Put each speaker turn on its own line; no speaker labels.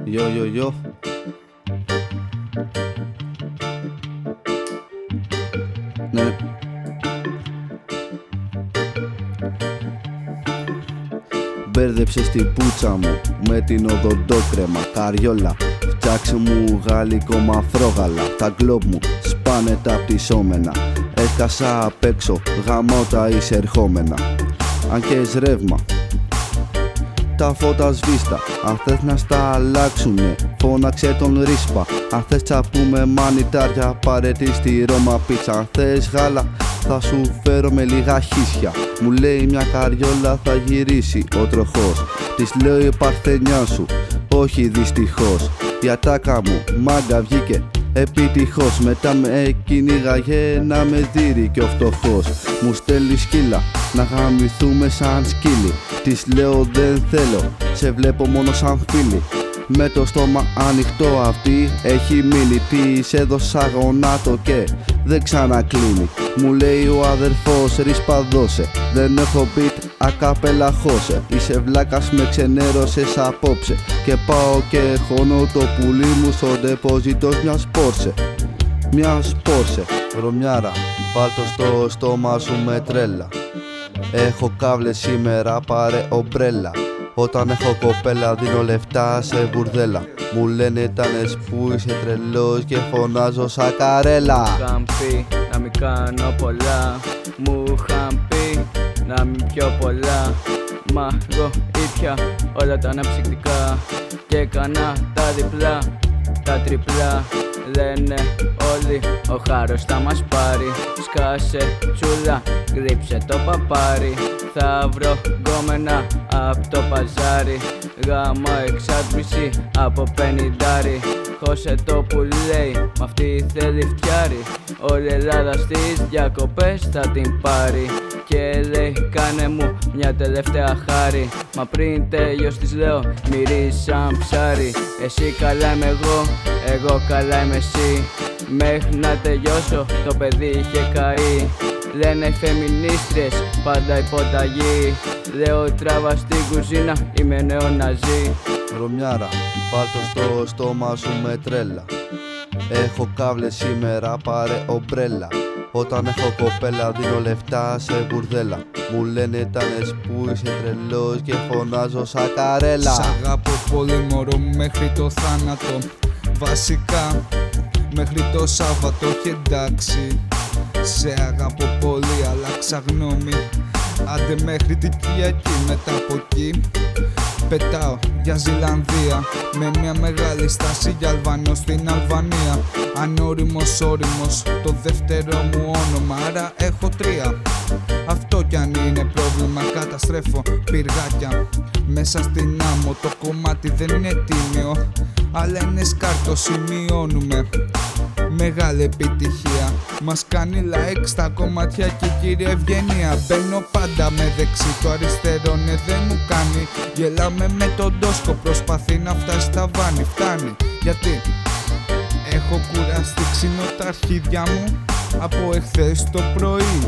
Yo. Ναι. Μπέρδεψες την πούτσα μου με την οδοντόκρεμα. Καριόλα, φτιάξε μου γαλλικό μαφρόγαλα. Τα γκλόπ μου σπάνε τα πτυσσόμενα. Έσκασα απ' έξω, γαμώ τα εισερχόμενα. Αν και ρεύμα, τα φώτα σβήστα. Αν θες να στα αλλάξουνε, φώναξε τον ρίσπα. Αν θες τσαπούμε μανιτάρια, πάρε τη στη Ρώμα πίτσα. Αν θες γάλα, θα σου φέρω με λίγα χίσια. Μου λέει μια καριόλα θα γυρίσει ο τροχός. Της λέω η παρθενιά σου, όχι δυστυχώς. Η ατάκα μου μάγκα βγήκε επιτυχώς. Μετά με κυνήγαγε να με δείρει και ο φτωχός. Μου στέλνει σκύλα να γαμηθούμε σαν σκύλι. Της λέω δεν θέλω, σε βλέπω μόνο σαν φίλη. Με το στόμα ανοιχτό αυτή έχει μείνει. Της έδωσα γονάτο και δεν ξανακλίνει. Μου λέει ο αδερφός ρίσπα δώσε. Δεν έχω beat ακαπέλα χώσε. Είσαι βλάκας με ξενέρωσες απόψε. Και πάω και χώνω το πουλί μου στο ντεπόζιτος μιας Πόρσε. Μιας Πόρσε. Βρωμιάρα, βάλ' το στο στόμα σου με τρέλα. Έχω κάβλες σήμερα, πάρε ομπρέλα. Όταν έχω κοπέλα δίνω λεφτά σε μπουρδέλα. Μου λένε τάνες που είσαι τρελός και φωνάζω σακαρέλα.
Μου είχαν πει να μην κάνω πολλά. Μου είχαν πει να μην πιω πολλά. Μα εγώ ήπια όλα τα αναψυκτικά και έκανα τα διπλά, τα τριπλά. Λένε όλοι ο χάρος θα μας πάρει. Σκάσε τσούλα, γρύψε το παπάρι. Θα βρω γκόμενα απ' το παζάρι. Γάμο εξάτμιση από 50. Χώσε το που λέει, μ' αυτή θέλει φτιάρι. Όλη η Ελλάδα στις διακοπές θα την πάρει. Και λέει κάνε μου μια τελευταία χάρη. Μα πριν τέλειος της λέω μυρίζει σαν ψάρι. Εσύ καλά είμαι εγώ καλά είμαι εσύ. Μέχρι να τελειώσω το παιδί είχε καεί. Λένε οι φεμινίστριες πάντα υποταγή. Λέω τράβα στην κουζίνα είμαι νεοναζί.
Βρωμιάρα, βάλ' το στο στόμα σου με τρέλα. Έχω κάβλες σήμερα, πάρε ομπρέλα. Όταν έχω κοπέλα δίνω λεφτά σε μπουρδέλα. Μου λένε τάνες που είσαι τρελός και φωνάζω σακαρέλα.
Σ' αγαπώ πολύ μωρό μέχρι το θάνατο. Βασικά μέχρι το Σάββατο όχι εντάξει. Σε αγαπώ πολύ αλλάξα γνώμη. Άντε μέχρι την Κυριακή, μετά από εκεί πετάω για Ζηλανδία. Με μια μεγάλη στάση για Αλβανό στην Αλβανία. Ανώριμος όριμος το δεύτερο μου όνομα, άρα έχω 3. Αυτό κι αν είναι πρόβλημα, καταστρέφω πυργάκια μέσα στην άμμο. Το κομμάτι δεν είναι τίμιο, αλλά είναι σκάρτο, σημειώνουμε μεγάλη επιτυχία. Μας κάνει like στα κομμάτια και κύριε Ευγενία. Μπαίνω πάντα με δεξί, το αριστερό ναι δεν μου κάνει. Γελάμε με τον Τόσκο, προσπαθεί να φτάσει στα βάνη. Φτάνει, γιατί έχω κουραστεί, ξύνω τα αρχίδια μου από εχθές το πρωί.